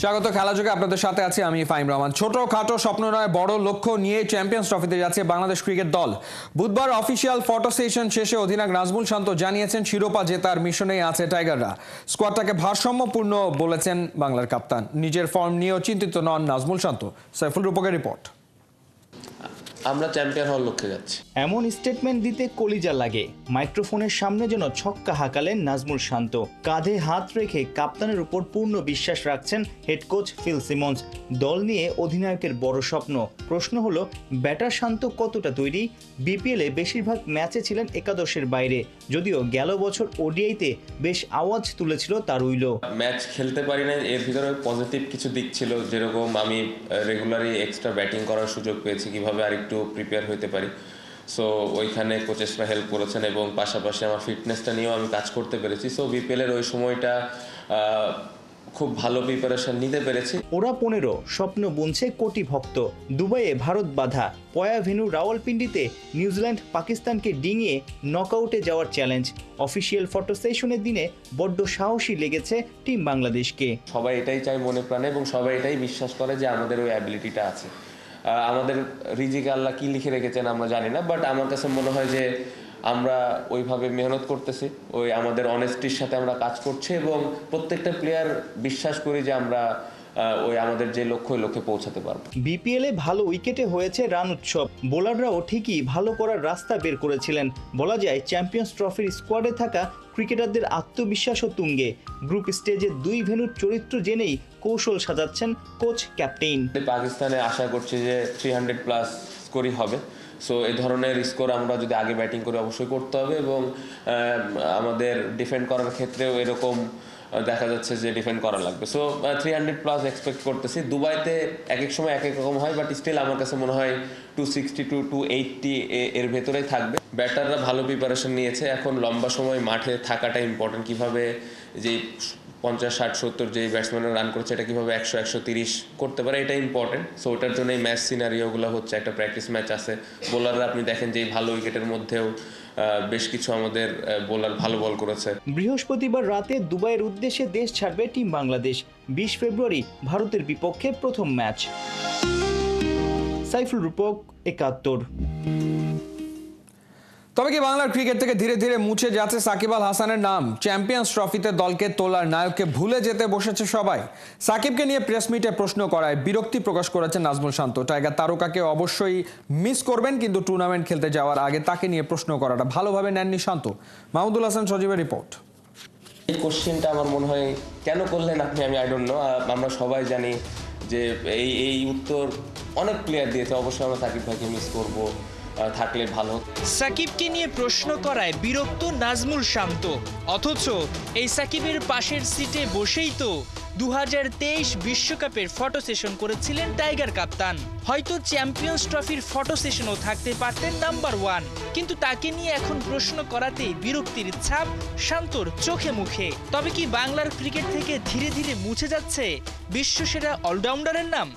স্বাগত খেলাযোগে আপনাদের সাথে আছি আমি ফাহিম রহমান। ছোটখাটো স্বপ্ন নয়, বড় লক্ষ্য নিয়ে চ্যাম্পিয়ন্স ট্রফিতে যাচ্ছে বাংলাদেশ ক্রিকেট দল। বুধবার অফিসিয়াল ফটো সেশন শেষে অধিনায়ক নাজমুল শান্ত জানিয়েছেন শিরোপা জেতার মিশনেই আছে টাইগাররা। স্কোয়াডটাকে ভারসাম্যপূর্ণ বলেছেন বাংলার কাপ্তান। নিজের ফর্ম নিয়েও চিন্তিত নন নাজমুল শান্ত। সাইফুল রূপকের রিপোর্ট। আমরা চ্যাম্পিয়ন হওয়ার লক্ষ্যে যাচ্ছি। এমন স্টেটমেন্ট দিতে কলিজা লাগে। মাইক্রোফোনের সামনে যেন ছক্কা হাঁকালেন নাজমুল শান্ত। কাঁধে হাত রেখে কাপ্তানের উপর পূর্ণ বিশ্বাস রাখছেন হেড কোচ ফিল সিমন্স। দল নিয়ে অধিনায়কের বড় স্বপ্ন। প্রশ্ন হলো, ব্যাটার শান্ত কতটা তৈরি? বিপিএলে বেশিরভাগ ম্যাচে ছিলেন একাদশের বাইরে, যদিও গেল বছর ওডিআইতে বেশ আওয়াজ তুলেছিল তার উইলো। ম্যাচ খেলতে পারি না, এর ভিতরে পজিটিভ কিছু দিক ছিল, যেরকম আমি রেগুলারই এক্সট্রা ব্যাটিং করার সুযোগ পেয়েছি, কিভাবে আরেকটু প্রিপেয়ার হতে পারি। সো ওইখানে কোচেসরা হেল্প করেছেন এবং পাশাপাশি আমার ফিটনেসটা নিয়েও আমি কাজ করতে পেরেছি। সো বিপিএলের ওই সময়টা খুব ভালো প্রিপারেশন নিতে পেরেছি। ওরা 15 স্বপ্ন বুনছে কোটি ভক্ত। দুবাইয়ে ভারত বাধা, পয়া ভেন্যু রাওয়ালপিন্ডিতে নিউজিল্যান্ড পাকিস্তানকে ডিঙিয়ে নকআউটে যাওয়ার চ্যালেঞ্জ। অফিসিয়াল ফটো সেশনের দিনে বড্ড সাহসী লেগেছে টিম বাংলাদেশকে। সবাই এটাই চায় মনে প্রাণে এবং সবাই এটাই বিশ্বাস করে যে আমাদের ওই অ্যাবিলিটিটা আছে। আমাদের রিজিকে আল্লাহ কি লিখে রেখেছেন আমরা জানি না, বাট আমার কাছে মনে হয় যে আমরা ওইভাবে মেহনত করতেছি, ওই আমাদের অনেস্টির সাথে আমরা কাজ করছি এবং প্রত্যেকটা প্লেয়ার বিশ্বাস করি যে আমরা ওই আমাদের যে লক্ষ্যে পৌঁছাতে পারবো। বিপিএলে ভালো উইকেটে হয়েছে রান উৎসব। বোলাররাও ঠিকই ভালো করার রাস্তা বের করেছিলেন। বলা যায় চ্যাম্পিয়ন্স ট্রফির স্কোয়াডে থাকা ক্রিকেটারদের আত্মবিশ্বাসও তুঙ্গে। গ্রুপ স্টেজে দুই ভেন্যুর চরিত্র জেনেই কৌশল সাজাচ্ছেন কোচ ক্যাপ্টেন। পাকিস্তানে আশা করছি যে 300+ স্কোরই হবে। সো এই ধরনের স্কোর আমরা যদি আগে ব্যাটিং করে অবশ্যই করতে হবে এবং আমাদের ডিফেন্ড করার ক্ষেত্রেও এরকম দেখা যাচ্ছে যে ডিফেন্ড করা লাগবে। সো 300+ এক্সপেক্ট করতেছি। দুবাইতে এক এক সময় এক এক রকম হয়, বাট স্টিল আমার কাছে মনে হয় 260 to 280 এর ভেতরেই থাকবে। ব্যাটাররা ভালো প্রিপারেশন নিয়েছে, এখন লম্বা সময় মাঠে থাকাটা ইম্পর্টেন্ট। কীভাবে যে 50, 60, 70 যেই ব্যাটসম্যানরা রান করছে এটা কীভাবে 100, 130 করতে পারে, এটা ইম্পর্টেন্ট। সো ওটার জন্য এই ম্যাচ সিনারিওগুলো হচ্ছে, একটা প্র্যাকটিস ম্যাচ আছে। বোলাররা আপনি দেখেন যে এই ভালো উইকেটের মধ্যেও বেশ কিছু আমাদের বোলার ভালো বল করেছে। বৃহস্পতিবার রাতে দুবাইয়ের উদ্দেশ্যে দেশ ছাড়বে টিম বাংলাদেশ। 20 ফেব্রুয়ারি ভারতের বিপক্ষে প্রথম ম্যাচ। সাইফুল রূপক, 71। তবে কি বাংলার ক্রিকেট থেকে ধীরে ধীরে মুছে যাচ্ছে সাকিব আল হাসানের নাম? চ্যাম্পিয়ন্স ট্রফিতে দলকে তোলার নায়ককে ভুলে যেতে বসেছে সবাই। সাকিবকে নিয়ে প্রেস মিটে প্রশ্ন করায় বিরক্তি প্রকাশ করেছেন নাজমুল শান্ত। টাইগার তারকাকে অবশ্যই মিস করবেন, কিন্তু টুর্নামেন্ট খেলতে যাওয়ার আগে তাকে নিয়ে প্রশ্ন করাটা ভালোভাবে নেননি শান্ত। মাহমুদুল হাসান সজীবের রিপোর্ট। এই কোশ্চেনটা আমার মনে হয় কেন করলেন আপনি, আমি আই ডোন্ট নো। আমরা সবাই জানি যে এই উত্তর অনেক প্লেয়ার দিয়েছে। অবশ্যই আমরা সাকিব ভাইকে মিস করবো, থাকলে ভালো। সাকিবকে নিয়ে প্রশ্ন করায় বিরক্ত নাজমুল শান্ত, অথচ এই সাকিবের পাশের সিটে বসেই তো 2023 বিশ্বকাপের ফটো সেশন করেছিলেন টাইগার কাপ্তান। হয়তো চ্যাম্পিয়ন্স ট্রফির ফটো সেশনও থাকতে পারতেন নাম্বার 1, কিন্তু তাকে নিয়ে এখন প্রশ্ন করাতেই বিরক্তির ছাপ শান্তর চোখে মুখে। তবে কি বাংলার ক্রিকেট থেকে ধীরে ধীরে মুছে যাচ্ছে বিশ্বসেরা অলরাউন্ডারের নাম?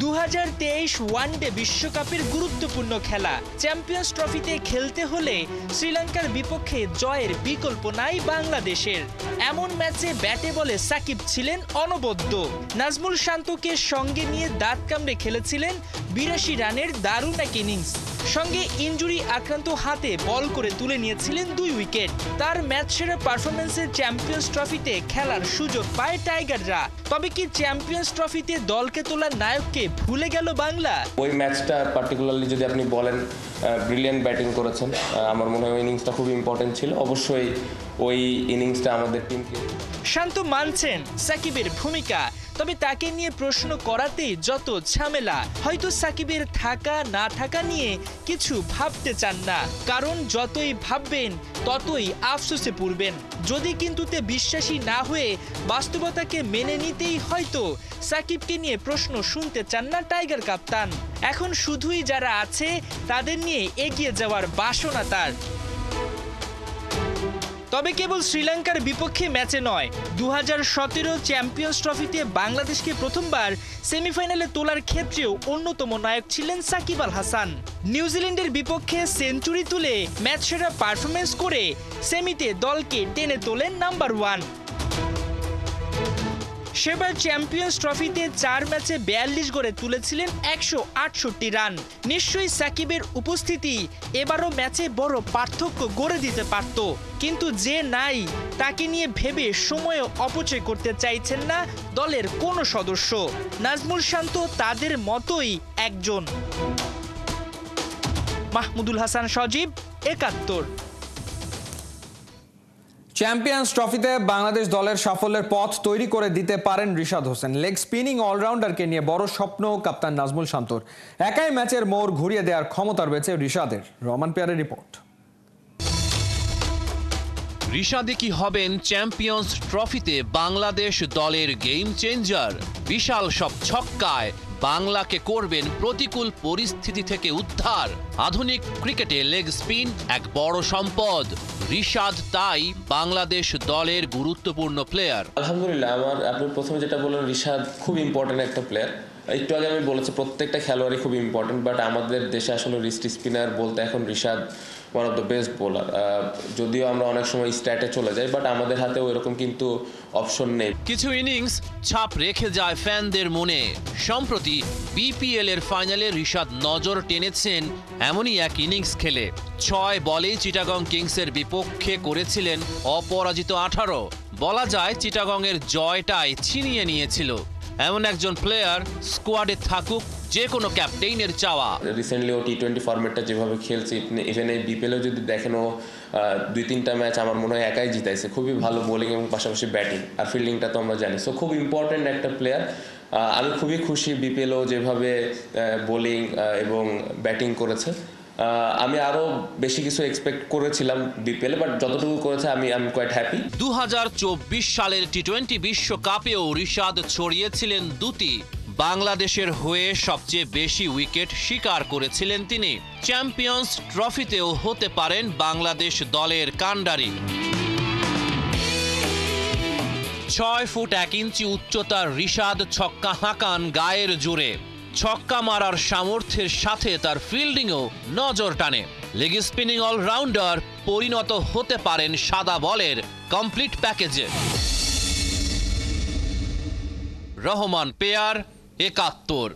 2023 ওয়ানডে বিশ্বকাপের গুরুত্বপূর্ণ খেলা চ্যাম্পিয়ন্স ট্রফিতে খেলতে হলে শ্রীলঙ্কার বিপক্ষে জয়ের বিকল্প নাই বাংলাদেশের। এমন ম্যাচে ব্যাটে বলে সাকিব ছিলেন অনবদ্য। নাজমুল শান্তকে সঙ্গে নিয়ে দাঁত কামড়ে খেলেছিলেন 82 রানের দারুণ এক ইনিংস। সঙ্গে ইনজুরি আক্রান্ত হাতে বল করে তুলে নিয়েছিলেন 2 উইকেট। তার ম্যাচ সেরা পারফরমেন্সে চ্যাম্পিয়ন্স ট্রফিতে খেলার সুযোগ পায় টাইগাররা। তবে কি চ্যাম্পিয়ন্স ট্রফিতে দলকে তোলার নায়ককে ভুলে গেল বাংলা? ওই ম্যাচটা পার্টিকুলারলি যদি আপনি বলেন, ব্রিলিয়ান্ট ব্যাটিং করেছেন। আমার মনে হয় ওই ইনিংসটা খুব ইম্পর্টেন্ট ছিল। অবশ্যই ওই ইনিংসটা আমাদের টিমকে। শান্ত মানছেন সাকিবের ভূমিকা, তবে তাকে নিয়ে প্রশ্ন করাতেই যত ঝামেলা। হয়তো সাকিবের থাকা না থাকা নিয়ে কিছু ভাবতে চান না, কারণ যতই ভাববেন ততই আফসোসে পড়বেন। যদি কিন্তুতে বিশ্বাসী না হয়ে বাস্তবতাকে মেনে নিতেই হয়তো সাকিবকে নিয়ে প্রশ্ন শুনতে চান না টাইগার কাপ্তান। এখন শুধুই যারা আছে তাদের নিয়ে এগিয়ে যাওয়ার বাসনা তার। তবে কেবল শ্রীলঙ্কার বিপক্ষে ম্যাচে নয়, 2017 চ্যাম্পিয়ন্স ট্রফিতে বাংলাদেশকে প্রথমবার সেমিফাইনালে তোলার ক্ষেত্রেও অন্যতম নায়ক ছিলেন সাকিব আল হাসান। নিউজিল্যান্ডের বিপক্ষে সেঞ্চুরি তুলে ম্যাচ সেরা পারফরমেন্স করে সেমিতে দলকে টেনে তোলেন নাম্বার 1। সেবার চ্যাম্পিয়ন্স ট্রফিতে 4 ম্যাচে 42 গড়ে তুলেছিলেন 168 রান। নিশ্চয়ই সাকিবের উপস্থিতি এবারও ম্যাচে বড় পার্থক্য গড়ে দিতে পারত, কিন্তু যে নাই তাকে নিয়ে ভেবে সময় অপচয় করতে চাইছেন না দলের কোনো সদস্য। নাজমুল শান্ত তাদের মতোই একজন। মাহমুদুল হাসান সজীব, ৭১। চ্যাম্পিয়ন্স ট্রফিতে বাংলাদেশ দলের সাফল্যের পথ তৈরি করে দিতে পারেন রিশাদ হোসেন। লেগ স্পিনিং অলরাউন্ডারকে নিয়ে বড় স্বপ্ন কাপ্তান নাজমুল শান্তর। একাই ম্যাচের মোড় ঘুরিয়ে দেওয়ার ক্ষমতা রয়েছে রিশাদের। রহমান পেয়ারের রিপোর্ট। রিশাদে কি হবেন চ্যাম্পিয়ন্স ট্রফিতে বাংলাদেশ দলের গেম চেঞ্জার? বিশাল সব ছক্কায় বাংলাকে করবেন প্রতিকূল পরিস্থিতি থেকে উদ্ধার। আধুনিক ক্রিকেটে লেগ স্পিন এক বড় সম্পদ। রিশাদ তাই বাংলাদেশ দলের গুরুত্বপূর্ণ প্লেয়ার। আলহামদুলিল্লাহ, আপনি প্রথমে যেটা বললেন, রিশাদ খুব ইম্পর্টেন্ট একটা প্লেয়ার। একটু আগে আমি বলেছি প্রত্যেকটা খেলোয়াড়ই খুব ইম্পর্টেন্ট, বাট আমাদের দেশে আসলে রিস্ট স্পিনার বলতে এখন Rishad one of the best bowler. যদিও আমরা অনেক সময় স্ট্যাটে চলে যাই, বাট আমাদের হাতেও এরকম কিন্তু অপশন নেই। কিছু ইনিংস ছাপ রেখে যায় ফ্যানদের মনে। সম্প্রতি বিপিএল এর ফাইনালে রিশাদ নজর টেনেছেন এমনই এক ইনিংস খেলে। 6 বলেই চিটাগং কিংসের বিপক্ষে করেছিলেন অপরাজিত 18। বলা যায় চিটাগংয়ের জয়টাই ছিনিয়ে নিয়েছিল। এমন একজন প্লেয়ার স্কোয়াডে থাকুক যে কোনো ক্যাপ্টেইনের চাওয়া। রিসেন্টলি ও টি20 ফরম্যাটটা যেভাবে খেলছে, ইভেন এই বিপিএলও যদি দেখেন, ও 2-3টা ম্যাচ আমার মনে হয় একাই জিতাইছে। খুবই ভালো বোলিং এবং পাশাপাশি ব্যাটিং আর ফিল্ডিংটা তো আমরা জানি। সো খুব ইম্পর্টেন্ট একটা প্লেয়ার। আমি খুবই খুশি বিপিএলও যেভাবে বোলিং এবং ব্যাটিং করেছে। আমি আরো বেশি কিছু এক্সপেক্ট করেছিলাম বিপিএল, বাট যতটুকু করেছে আমি কোয়াইট হ্যাপি। 2024 সালের টি20 বিশ্বকাপেও রিশাদ ছড়িয়েছিলেন দুটি। বাংলাদেশের হয়ে সবচেয়ে বেশি উইকেট শিকার করেছিলেন তিনি। চ্যাম্পিয়ন্স ট্রফিতেও হতে পারেন বাংলাদেশ দলের কাণ্ডারি। 6 ফুট 1 ইঞ্চি উচ্চতার রিশাদ ছক্কা হাঁকান গায়ের জোরে। ছক্কা মারার সামর্থ্যের সাথে তার ফিল্ডিংও নজর টানে। লেগ স্পিনিং অলরাউন্ডার পরিণত হতে পারেন সাদা বলের কমপ্লিট প্যাকেজে। রহমান পেয়ার, ৭১।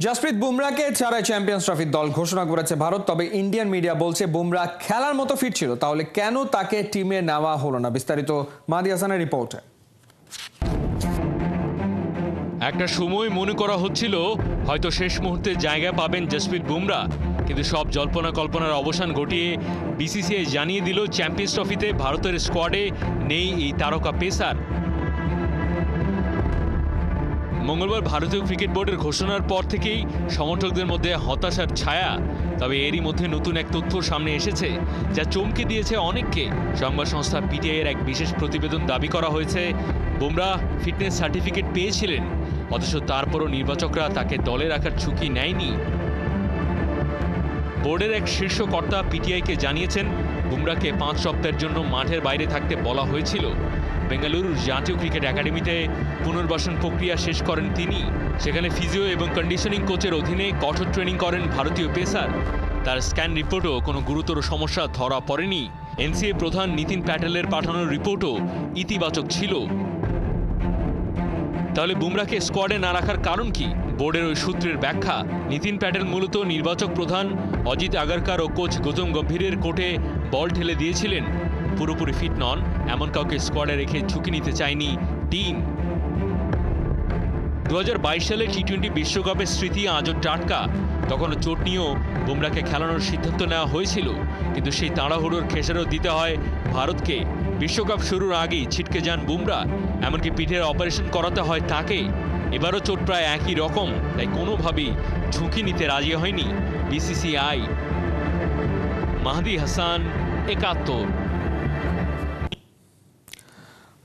জসপ্রীত বুমরাকে ছাড়াই চ্যাম্পিয়ন্স ট্রফির দল ঘোষণা করেছে ভারত। তবে ইন্ডিয়ান মিডিয়া বলছে বুমরা খেলার মতো ফিট ছিল, তাহলে কেন তাকে টিমে নেওয়া হলো না? বিস্তারিত মাহদি হাসানের রিপোর্টে। একটা সময় মনে করা হচ্ছিল হয়তো শেষ মুহূর্তে জায়গা পাবেন জসপ্রীত বুমরা, কিন্তু সব জল্পনা কল্পনার অবসান ঘটিয়ে বিসিসিআই জানিয়ে দিল চ্যাম্পিয়ন্স ট্রফিতে ভারতের স্কোয়াডে নেই এই তারকা পেসার। মঙ্গলবার ভারতীয় ক্রিকেট বোর্ডের ঘোষণার পর থেকেই সমর্থকদের মধ্যে হতাশার ছায়া। তবে এরই মধ্যে নতুন এক তথ্য সামনে এসেছে যা চমকে দিয়েছে অনেককে। সংবাদ সংস্থা পিটিআই এর এক বিশেষ প্রতিবেদন দাবি করা হয়েছে বুমরা ফিটনেস সার্টিফিকেট পেয়েছিলেন, অথচ তারপরও নির্বাচকরা তাকে দলে রাখার ঝুঁকি নেয়নি। বোর্ডের এক শীর্ষ কর্তা পিটিআইকে জানিয়েছেন বুমরাকে 5 সপ্তাহের জন্য মাঠের বাইরে থাকতে বলা হয়েছিল। বেঙ্গালুরুর জাতীয় ক্রিকেট একাডেমিতে পুনর্বাসন প্রক্রিয়া শেষ করেন তিনি। সেখানে ফিজিও এবং কন্ডিশনিং কোচের অধীনে কঠোর ট্রেনিং করেন ভারতীয় পেসার। তার স্ক্যান রিপোর্টও কোনো গুরুতর সমস্যা ধরা পড়েনি। এনসিএ প্রধান নীতিন প্যাটেলের পাঠানোর রিপোর্টও ইতিবাচক ছিল। তাহলে বুমরাকে স্কোয়াডে না রাখার কারণ কি? বোর্ডের ওই সূত্রের ব্যাখ্যা, নীতিন প্যাটেল মূলত নির্বাচক প্রধান অজিত আগারকার ও কোচ গৌতম গম্ভীরের কোর্টে বল ঠেলে দিয়েছিলেন। পুরোপুরি ফিট নন এমন কাউকে স্কোয়াডে রেখে ঝুঁকি নিতে চায়নি টিম। 2022 সালে টি20 বিশ্বকাপের স্মৃতি আজও টাটকা। তখনও চোট নিয়েও বুমরাকে খেলানোর সিদ্ধান্ত নেওয়া হয়েছিল, কিন্তু সেই তাড়াহুড়োর খেসারত দিতে হয় ভারতকে। বিশ্বকাপ শুরুর আগেই ছিটকে যান বুমরা, এমনকি পিঠের অপারেশন করাতে হয় তাকে। এবারও চোট প্রায় একই রকম, তাই কোনোভাবেই ঝুঁকি নিতে রাজি হয়নি বিসিসিআই। মাহদি হাসান, ৭১।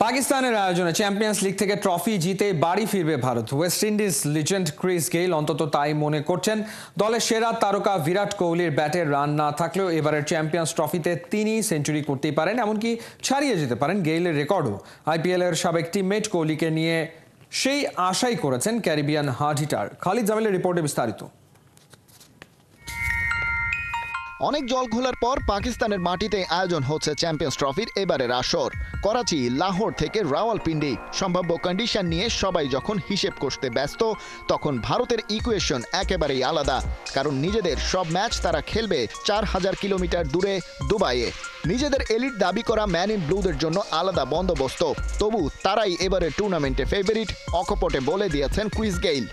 পাকিস্তানের আয়োজনে চ্যাম্পিয়ন্স লিগ থেকে ট্রফি জিতে বাড়ি ফিরবে Bharat. West Indies legend Chris Gayle অন্তত তাই মনে করছেন। দলের সেরা তারকা বিরাট কোহলির ব্যাটের রান না থাকলেও এবারের চ্যাম্পিয়ন্স ট্রফিতে তিনি সেঞ্চুরি করতেই পারেন, এমনকি ছাড়িয়ে যেতে পারেন গেইলের রেকর্ডও। আইপিএল এর সাবেক টিমমেট কোহলিকে নিয়ে সেই আশাই করেছেন ক্যারিবিয়ান হার্ড হিটার। খালিদ জামিলের রিপোর্টে বিস্তারিত। অনেক জল ঘোলার পর পাকিস্তানের মাটিতে আয়োজন হচ্ছে চ্যাম্পিয়ন্স ট্রফির এবারের আসর। করাচি, লাহোর থেকে রাওয়ালপিন্ডি, সম্ভাব্য কন্ডিশন নিয়ে সবাই যখন হিসেব কষতে ব্যস্ত, তখন ভারতের ইকুয়েশন একেবারেই আলাদা। কারণ নিজেদের সব ম্যাচ তারা খেলবে 4000 কিলোমিটার দূরে দুবাইয়ে। নিজেদের এলিট দাবি করা ম্যান ইন ব্লুদের জন্য আলাদা বন্দোবস্ত। তবু তারাই এবারের টুর্নামেন্টে ফেভারিট, অকপটে বলে দিয়েছেন ক্রিস গেইল।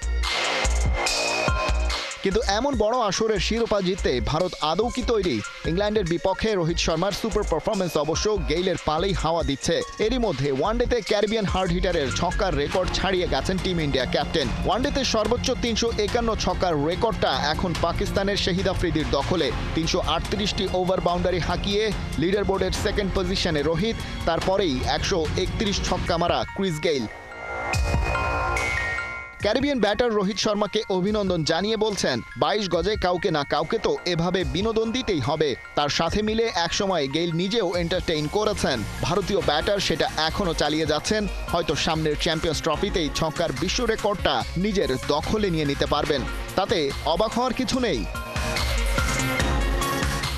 কিন্তু এমন বড় আসরের শিরোপা জিততে ভারত আদৌ কি তৈরি? ইংল্যান্ডের বিপক্ষে রোহিত শর্মার সুপার পারফরমেন্স অবশ্য গেইলের পালেই হাওয়া দিচ্ছে। এরই মধ্যে ওয়ানডেতে ক্যারিবিয়ান হার্ড হিটারের ছক্কার রেকর্ড ছাড়িয়ে গেছেন টিম ইন্ডিয়া ক্যাপ্টেন। ওয়ানডেতে সর্বোচ্চ 351 ছক্কার রেকর্ডটা এখন পাকিস্তানের শাহিদ আফ্রিদির দখলে। 338টি ওভার বাউন্ডারি হাঁকিয়ে লিডার বোর্ডের সেকেন্ড পজিশনে রোহিত, তারপরেই 131 ছক্কা মারা Chris Gayle. Caribbean batter Rohit শর্মাকে অভিনন্দন জানিয়ে বলছেন, 22 গজে কাউকে না কাউকে তো এভাবে বিনোদন দিতেই হবে। তার সাথে মিলে একসময় গেইল নিজেও এন্টারটেইন করেছেন। ভারতীয় ব্যাটার সেটা এখনও চালিয়ে যাচ্ছেন। হয়তো সামনের চ্যাম্পিয়ন্স ট্রফিতেই ছক্কার বিশ্ব রেকর্ডটা নিজের দখলে নিয়ে নিতে পারবেন। তাতে অবাক হওয়ার কিছু নেই।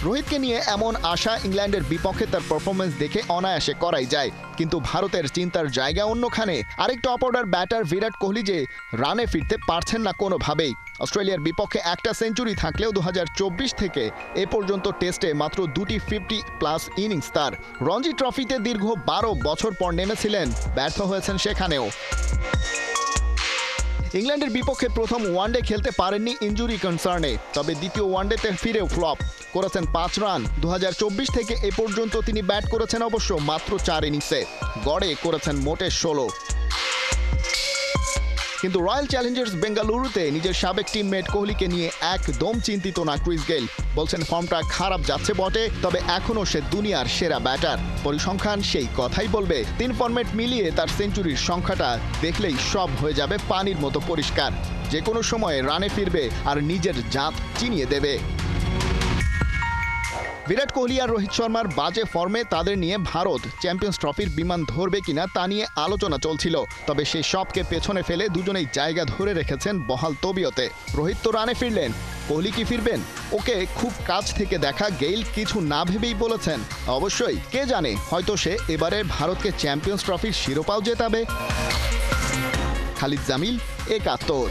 রোহিতকে নিয়ে এমন আশা ইংল্যান্ডের বিপক্ষে তার পারফরমেন্স দেখে অনায়াসে করাই যায়। কিন্তু ভারতের চিন্তার জায়গা অন্যখানে। আরেক top order batter Virat Kohli যে রানে ফিরতে পারছেন না কোনোভাবেই। অস্ট্রেলিয়ার বিপক্ষে একটা সেঞ্চুরি থাকলেও 2024 থেকে এ পর্যন্ত টেস্টে মাত্র 2টি 50+ ইনিংস তার। রঞ্জি ট্রফিতে দীর্ঘ 12 বছর পর নেমেছিলেন, ব্যর্থ হয়েছেন সেখানেও। ইংল্যান্ডের বিপক্ষে প্রথম ওয়ানডে খেলতে পারেননি ইনজুরি কনসার্নে, তবে দ্বিতীয় ওয়ানডেতে ফিরেও ফ্লপ করেছেন 5 রান। 2024 থেকে এ পর্যন্ত তিনি ব্যাট করেছেন অবশ্য মাত্র 4 ইনিংসে, গড়ে করেছেন মোটে 16। কিন্তু রয়্যাল চ্যালেঞ্জার্স বেঙ্গালুরুতে নিজের সাবেক টিমমেট কোহলিকে নিয়ে একদম চিন্তিত না ক্রিস গেইল। বলছেন ফর্মটা খারাপ যাচ্ছে বটে, তবে এখনও সে দুনিয়ার সেরা ব্যাটার। পরিসংখ্যান সেই কথাই বলবে। 3 ফরম্যাট মিলিয়ে তার সেঞ্চুরির সংখ্যাটা দেখলেই সব হয়ে যাবে পানির মতো পরিষ্কার। যে কোনো সময়ে রানে ফিরবে আর নিজের জাত চিনিয়ে দেবে। বিরাট কোহলি আর রোহিত শর্মার বাজে ফর্মে তাদের নিয়ে ভারত চ্যাম্পিয়ন্স ট্রফির বিমান ধরবে কিনা তা নিয়ে আলোচনা চলছিল। তবে সেই সবকে পেছনে ফেলে দুজনেই জায়গা ধরে রেখেছেন বহাল তবিয়তে। রোহিত তো রানে ফিরলেন, কোহলি কি ফিরবেন? ওকে খুব কাছ থেকে দেখা গেইল কিছু না ভেবেই বলেছেন, অবশ্যই, কে জানে, হয়তো সে এবারে ভারতকে চ্যাম্পিয়ন্স ট্রফির শিরোপাও জেতাবে। খালিদ জামিল, 71।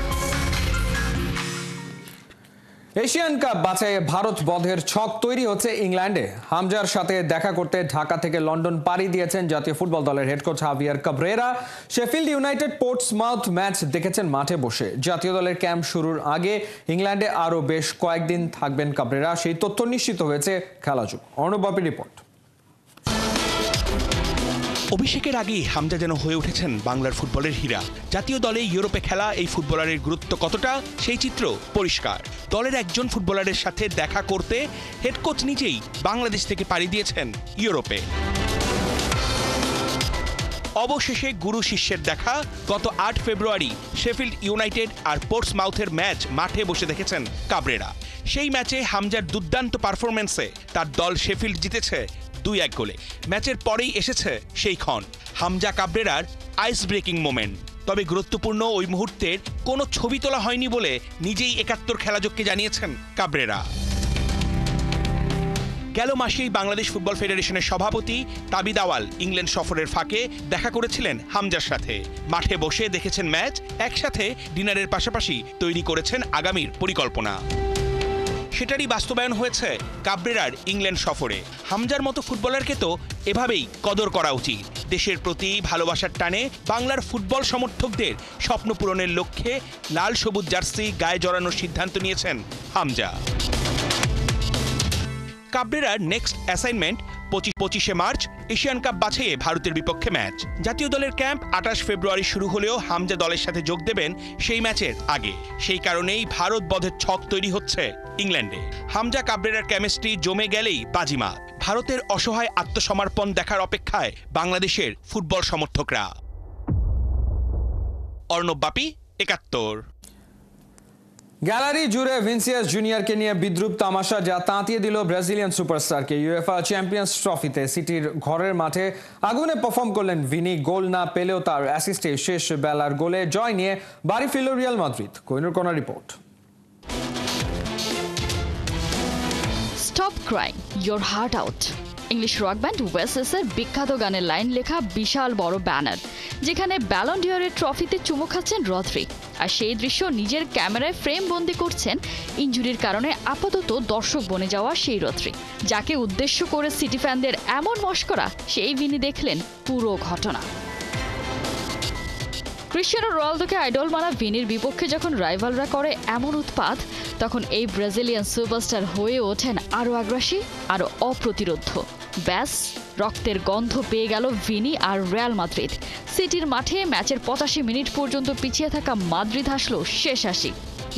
এশিয়ান কাপ বাছাইয়ে ভারত বধের ছক তৈরি হচ্ছে ইংল্যান্ডে। হামজার সাথে দেখা করতে ঢাকা থেকে লন্ডন পাড়ি দিয়েছেন জাতীয় ফুটবল দলের head coach হাভিয়ার Cabrera. Sheffield United Portsmouth match দেখেছেন মাঠে বসে। জাতীয় দলের ক্যাম্প শুরুর আগে ইংল্যান্ডে আরও বেশ কয়েকদিন থাকবেন কাবরেরা, সেই তথ্য নিশ্চিত হয়েছে খেলাযোগ। অর্ণব বাপির রিপোর্ট। অভিষেকের আগেই হামজা যেন হয়ে উঠেছেন বাংলার ফুটবলের হীরা। জাতীয় দলে ইউরোপে খেলা এই ফুটবলারের গুরুত্ব কতটা, সেই চিত্র পরিষ্কার। দলের একজন ফুটবলারের সাথে দেখা করতে হেড কোচ নিজেই বাংলাদেশ থেকে পাড়ি দিয়েছেন ইউরোপে। অবশেষে গুরু শিষ্যের দেখা। গত 8 ফেব্রুয়ারি শেফিল্ড ইউনাইটেড আর পোর্টসমাউথের ম্যাচ মাঠে বসে দেখেছেন কাবরেরা। সেই ম্যাচে হামজার দুর্দান্ত পারফরমেন্সে তার দল শেফিল্ড জিতেছে 2-1 গোলে। ম্যাচের পরেই এসেছে সেই ক্ষণ, হামজা কাবরেরার আইস ব্রেকিং মোমেন্ট। তবে গুরুত্বপূর্ণ ওই মুহূর্তের কোনো ছবি তোলা হয়নি বলে নিজেই 71 খেলাযোগকে জানিয়েছেন কাবরেরা। গেল মাসেই বাংলাদেশ ফুটবল ফেডারেশনের সভাপতি তাবিদ আওয়াল ইংল্যান্ড সফরের ফাঁকে দেখা করেছিলেন হামজার সাথে। মাঠে বসে দেখেছেন ম্যাচ, একসাথে ডিনারের পাশাপাশি তৈরি করেছেন আগামীর পরিকল্পনা। সেটারই বাস্তবায়ন হয়েছে কাবরেরার ইংল্যান্ড সফরে। হামজার মতো ফুটবলারকে তো এভাবেই কদর করা উচিত। দেশের প্রতি ভালোবাসার টানে বাংলার ফুটবল সমর্থকদের স্বপ্ন পূরণের লক্ষ্যে লাল সবুজ জার্সি গায়ে জড়ানোর সিদ্ধান্ত নিয়েছেন হামজা। কাবরেরার নেক্সট অ্যাসাইনমেন্ট 25শে মার্চ এশিয়ান কাপ বাছাইয়ে ভারতের বিপক্ষে ম্যাচ। জাতীয় দলের ক্যাম্প 28 ফেব্রুয়ারি শুরু হলেও হামজা দলের সাথে যোগ দেবেন সেই ম্যাচের আগে। সেই কারণেই ভারত বধের ছক তৈরি হচ্ছে ইংল্যান্ডে। হামজা কাবরেরার কেমিস্ট্রি জমে গেলেই বাজিমাত। ভারতের অসহায় আত্মসমর্পণ দেখার অপেক্ষায় বাংলাদেশের ফুটবল সমর্থকরা। অর্ণব বাপি, 71। গ্যালারি জুড়ে ভিনিসিয়াস জুনিয়রকে নিয়ে বিদ্রুপ তামাশা, যা তাঁতিয়ে দিল ব্রাজিলিয়ান সুপারস্টারকে। ইউএফা চ্যাম্পিয়ন্স ট্রফিতে সিটির ঘরের মাঠে আগুনে পারফর্ম করলেন ভিনি। গোল না পেলেও তার অ্যাসিস্টে শেষ বেলার গোলে জয় নিয়ে বাড়ি ফিরল Real Madrid. Kohinoor Kona report. Stop crying your heart out. English rock band ওয়েসেসের বিখ্যাত গানের লাইন লেখা বিশাল বড় ব্যানার, যেখানে ব্যালন ডিওরের ট্রফিতে চুমু খাচ্ছেন রদ্রি। আর সেই দৃশ্য নিজের ক্যামেরায় ফ্রেম বন্দি করছেন ইনজুরির কারণে আপাতত দর্শক বনে যাওয়া সেই রদ্রি, যাকে উদ্দেশ্য করে সিটি ফ্যানদের এমন মশকরা, সেই ভিনি দেখলেন পুরো ঘটনা। ক্রিশ্চিয়ানো রোনালদোকে আইডল মানা ভিনির বিপক্ষে যখন রাইভালরা করে এমন উৎপাত, তখন এই ব্রাজিলিয়ান সুপারস্টার হয়ে ওঠেন আরও আগ্রাসী, আরও অপ্রতিরোধ্য। ব্যাস, রক্তের গন্ধ পেয়ে গেল ভিনি আর রিয়াল মাদ্রিদ। সিটির মাঠে ম্যাচের 85 মিনিট পর্যন্ত পিছিয়ে থাকা মাদ্রিদ হাসল শেষ হাসি।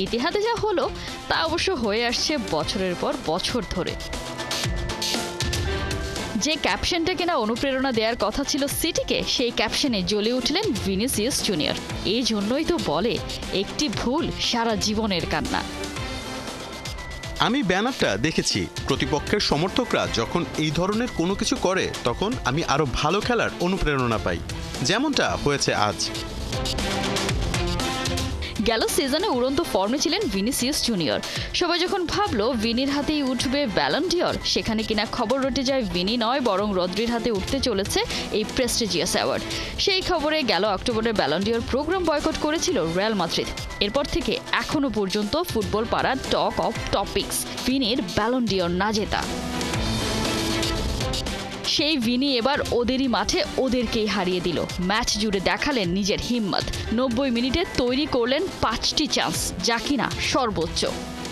ইতিহাসে যা হলো তা অবশ্য হয়ে আসছে বছরের পর বছর ধরে। যে ক্যাপশনটা কিনা অনুপ্রেরণা দেওয়ার কথা ছিল সিটিকে, সেই ক্যাপশনে জ্বলে উঠলেন ভিনিসিয়াস জুনিয়র। এই জন্যই তো বলে, একটি ভুল সারা জীবনের কান্না। আমি ব্যানারটা দেখেছি। প্রতিপক্ষের সমর্থকরা যখন এই ধরনের কোনো কিছু করে, তখন আমি আরো ভালো খেলার অনুপ্রেরণা পাই, যেমনটা হয়েছে আজ। গেল সিজনে উড়ন্ত ফর্মে ছিলেন ভিনিসিয়াস জুনিয়র। সবাই যখন ভাবলো ভিনির হাতেই উঠবে ব্যালন ডিওর, সেখানে কিনা খবর রটে যায় ভিনি নয়, বরং রদ্রির হাতে উঠতে চলেছে এই প্রেস্টিজিয়াস অ্যাওয়ার্ড। সেই খবরে গেল অক্টোবরে ব্যালন ডিওর প্রোগ্রাম বয়কট করেছিল রিয়াল মাদ্রিদ। এরপর থেকে এখনো পর্যন্ত ফুটবল পাড়ার টক অফ টপিকস ভিনির ব্যালন ডিওর না জেতা। সেই ভিনি এবার ওদেরই মাঠে ওদেরকেই হারিয়ে দিল। ম্যাচ জুড়ে দেখালেন নিজের হিম্মত। 90 মিনিটে তৈরি করলেন 5টি চান্স, যা কিনা সর্বোচ্চ।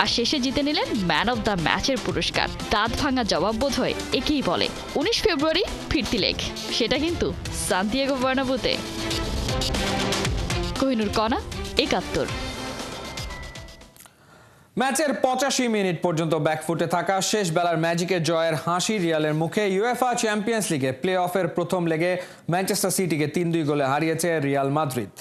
আর শেষে জিতে নিলেন ম্যান অব দ্য ম্যাচের পুরস্কার। দাঁত ভাঙা জবাব বোধ হয় একেই বলে। 19 ফেব্রুয়ারি ফিরতি লেগ, সেটা কিন্তু সান্তিয়াগো বার্নাব্যুতে। কোহিনুর কণা, 71। ম্যাচের 85 মিনিট পর্যন্ত ব্যাকফুটে থাকা শেষ বেলার ম্যাজিকের জয়ের হাসি রিয়ালের মুখে। ইউএফা চ্যাম্পিয়ন্স লিগে প্লে অফের প্রথম লেগে ম্যানচেস্টার সিটিকে 3-2 গোলে হারিয়েছে রিয়াল মাদ্রিদ।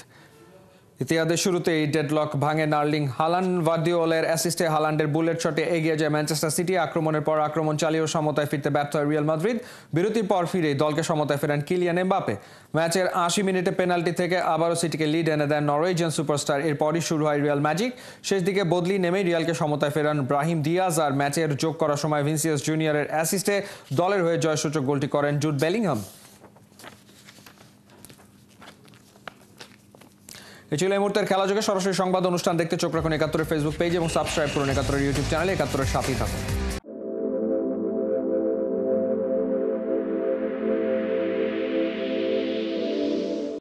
ইতিহাসের শুরুতেই ডেডলক ভাঙে নার্লিং হালান্ড। ভার্দিওলের অ্যাসিস্টে হালান্ডের বুলেট শটে এগিয়ে যায় ম্যানচেস্টার সিটি। আক্রমণের পর আক্রমণ চালিয়েও সমতায় ফিরতে ব্যর্থ হয় রিয়াল মাদ্রিদ। বিরতির পর ফিরেই দলকে সমতায় ফেরান কিলিয়ান এমবাপে। ম্যাচের 80 মিনিটে পেনাল্টি থেকে আবারও সিটিকে লিড এনে দেন নরওয়েজিয়ান সুপারস্টার। এরপরই শুরু হয় রিয়াল ম্যাজিক। শেষ দিকে বদলি নেমেই রিয়ালকে সমতায় ফেরান ব্রাহিম দিয়াজ। আর ম্যাচের যোগ করার সময় ভিনিসিয়াস জুনিয়রের অ্যাসিস্টে দলের হয়ে জয়সূচক গোলটি করেন জুড বেলিংহাম। এই ছিল এই মুহূর্তের খেলাযোগে। সরাসরি সংবাদ অনুষ্ঠান দেখতে চোখ রাখুন 71-এর ফেসবুক পেজ এবং সাবস্ক্রাইব করুন 71-এর ইউটিউব চ্যানেলে। 71-এর সাথেই থাকুন।